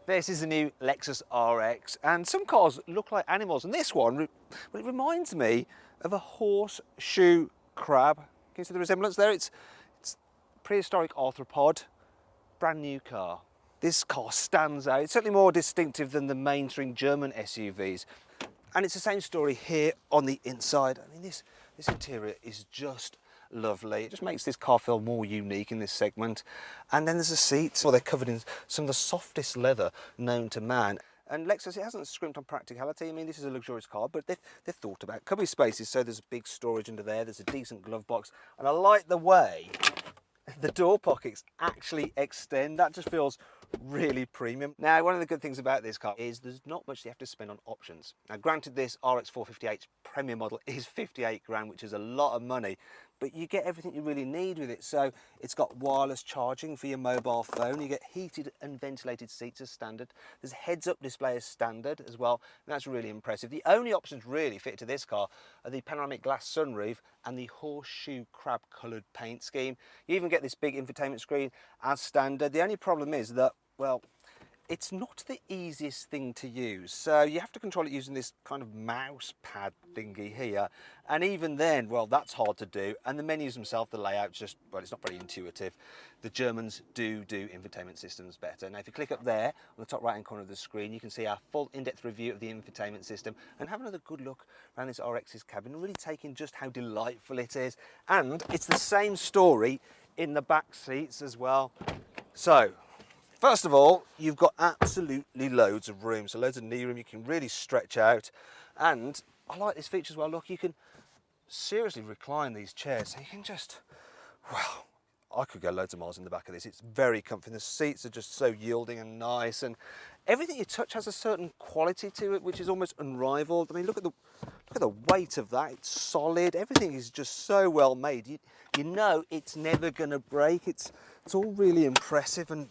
This is the new Lexus RX, and some cars look like animals, and this one, well, it reminds me of a horseshoe crab. Can you see the resemblance there? It's prehistoric arthropod, brand new car. This car stands out. It's certainly more distinctive than the mainstream German SUVs. And it's the same story here on the inside. I mean, this interior is just lovely. It just makes this car feel more unique in this segment. And then there's the seats. Well, they're covered in some of the softest leather known to man. And Lexus, it hasn't scrimped on practicality. I mean, this is a luxurious car, but they've thought about cubby spaces. So there's big storage under there. There's a decent glove box. And I like the way the door pockets actually extend. That just feels really premium. Now, one of the good things about this car is there's not much you have to spend on options. Now, granted, this RX 450h Premier model is 58 grand, which is a lot of money, but you get everything you really need with it. So it's got wireless charging for your mobile phone. You get heated and ventilated seats as standard. There's a heads-up display as standard as well, and that's really impressive. The only options really fitted to this car are the panoramic glass sunroof and the horseshoe crab coloured paint scheme. You even get this big infotainment screen as standard. The only problem is that, well, it's not the easiest thing to use. So you have to control it using this kind of mouse pad thingy here. And even then, well, that's hard to do. And the menus themselves, the layout's just, well, it's not very intuitive. The Germans do infotainment systems better. Now, if you click up there on the top right-hand corner of the screen, you can see our full in-depth review of the infotainment system and have another good look around this RX's cabin and really take in just how delightful it is. And it's the same story in the back seats as well. So, first of all, you've got absolutely loads of room, so loads of knee room. You can really stretch out, and I like this feature as well. Look, you can seriously recline these chairs, so you can just, well, I could go loads of miles in the back of this. It's very comfy. The seats are just so yielding and nice, and everything you touch has a certain quality to it, which is almost unrivaled. I mean, look at the weight of that. It's solid. Everything is just so well made. You know it's never going to break. It's all really impressive, and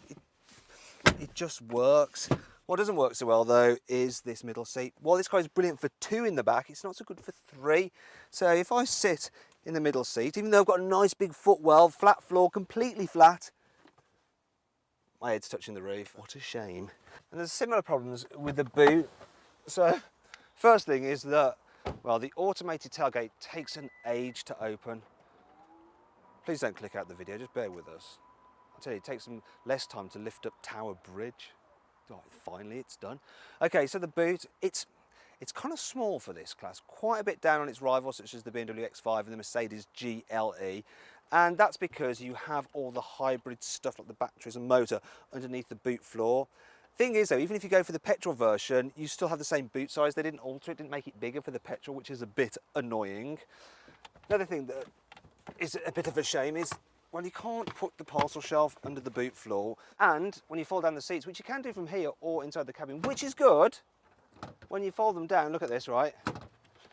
it just works. What doesn't work so well though is this middle seat. While this car is brilliant for 2 in the back, it's not so good for 3. So if I sit in the middle seat, even though I've got a nice big footwell, flat floor, completely flat, my head's touching the roof. What a shame. And there's similar problems with the boot. So first thing is that, well, the automated tailgate takes an age to open. Please don't click out the video, just bear with us. I tell you, it takes them less time to lift up Tower Bridge. Oh, finally, it's done. Okay, so the boot, it's kind of small for this class, quite a bit down on its rivals, such as the BMW X5 and the Mercedes GLE. And that's because you have all the hybrid stuff like the batteries and motor underneath the boot floor. Thing is though, even if you go for the petrol version, you still have the same boot size. They didn't alter it, didn't make it bigger for the petrol, which is a bit annoying. Another thing that is a bit of a shame is, well, you can't put the parcel shelf under the boot floor, and when you fold down the seats, which you can do from here or inside the cabin, which is good, when you fold them down, look at this, right?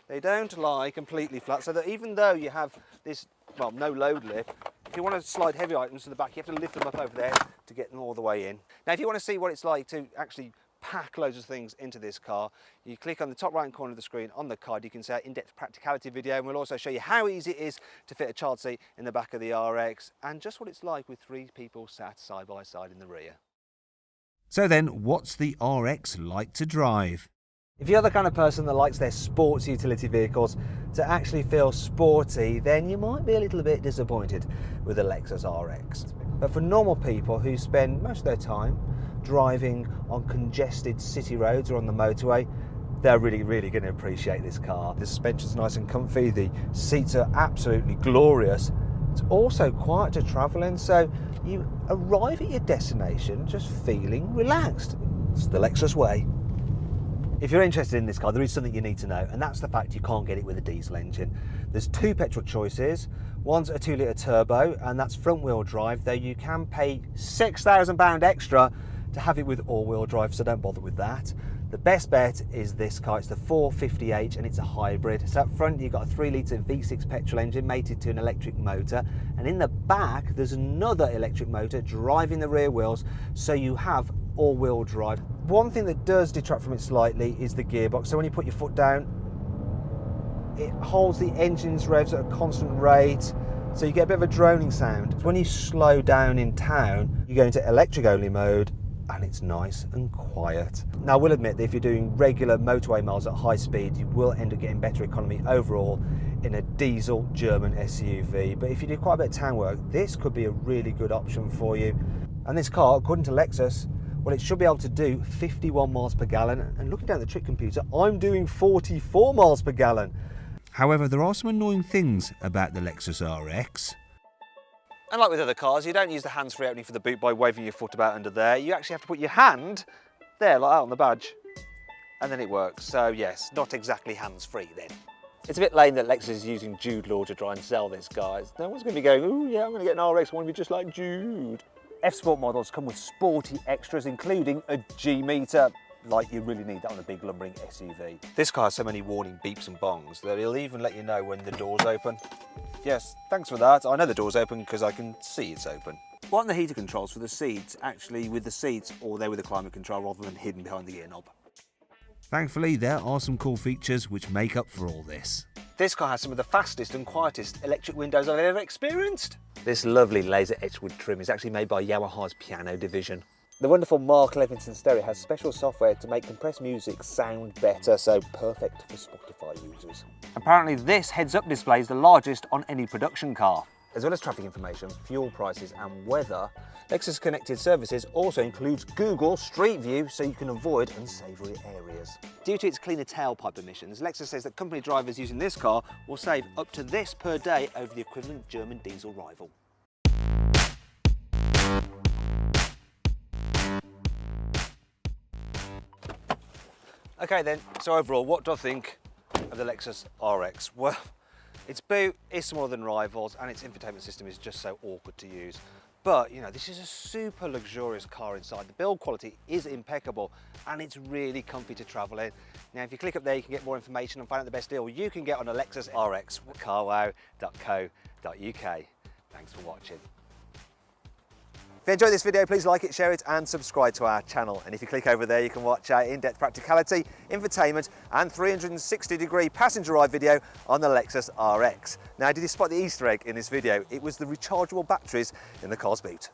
They don't lie completely flat, so that even though you have this, well, no load lift, if you want to slide heavy items to the back, you have to lift them up over there to get them all the way in. Now, if you want to see what it's like to actually pack loads of things into this car, you click on the top right corner of the screen on the card. You can see our in-depth practicality video, and we'll also show you how easy it is to fit a child seat in the back of the RX and just what it's like with 3 people sat side by side in the rear. So then, what's the RX like to drive? If you're the kind of person that likes their sports utility vehicles to actually feel sporty, then you might be a little bit disappointed with the Lexus RX. But for normal people who spend most of their time driving on congested city roads or on the motorway, they're really going to appreciate this car. The suspension's nice and comfy, the seats are absolutely glorious. It's also quiet to travel in, so you arrive at your destination just feeling relaxed. It's the Lexus way. If you're interested in this car, there is something you need to know, and that's the fact you can't get it with a diesel engine. There's 2 petrol choices. One's a 2-litre turbo, and that's front-wheel drive, though you can pay £6,000 extra to have it with all-wheel drive, so don't bother with that. The best bet is this car. It's the 450h, and it's a hybrid. So up front you've got a 3-litre V6 petrol engine mated to an electric motor, and in the back there's another electric motor driving the rear wheels, so you have all-wheel drive. One thing that does detract from it slightly is the gearbox. So when you put your foot down, it holds the engine's revs at a constant rate, so you get a bit of a droning sound. When you slow down in town, you go into electric only mode, and it's nice and quiet. Now, I will admit that if you're doing regular motorway miles at high speed, you will end up getting better economy overall in a diesel German SUV. But if you do quite a bit of town work, this could be a really good option for you. And this car, according to Lexus, well, it should be able to do 51 miles per gallon. And looking down at the trip computer, I'm doing 44 miles per gallon. However, there are some annoying things about the Lexus RX. And like with other cars, you don't use the hands-free opening for the boot by waving your foot about under there. You actually have to put your hand there, like that on the badge, and then it works. So yes, not exactly hands-free then. It's a bit lame that Lexus is using Jude Law to try and sell this, guys. No one's going to be going, oh yeah, I'm going to get an RX, I want to be just like Jude. F-Sport models come with sporty extras, including a G-meter. Like you really need that on a big lumbering SUV. This car has so many warning beeps and bongs that it'll even let you know when the door's open. Yes, thanks for that. I know the door's open because I can see it's open. Why aren't the heater controls for the seats actually with the seats, or they're with the climate control rather than hidden behind the gear knob? Thankfully, there are some cool features which make up for all this. This car has some of the fastest and quietest electric windows I've ever experienced. This lovely laser etched wood trim is actually made by Yamaha's piano division. The wonderful Mark Levinson stereo has special software to make compressed music sound better, so perfect for Spotify users. Apparently this heads-up display is the largest on any production car. As well as traffic information, fuel prices and weather, Lexus Connected Services also includes Google Street View so you can avoid unsavoury areas. Due to its cleaner tailpipe emissions, Lexus says that company drivers using this car will save up to this per day over the equivalent German diesel rival. Okay then, so overall, what do I think of the Lexus RX? Well, its boot is smaller than rivals and its infotainment system is just so awkward to use. But, you know, this is a super luxurious car inside. The build quality is impeccable and it's really comfy to travel in. Now, if you click up there, you can get more information and find out the best deal you can get on a Lexus RX at carwow.co.uk. Thanks for watching. If you enjoyed this video, please like it, share it and subscribe to our channel. And if you click over there, you can watch our in-depth practicality, infotainment and 360-degree passenger ride video on the Lexus RX. Now, did you spot the Easter egg in this video? It was the rechargeable batteries in the car's boot.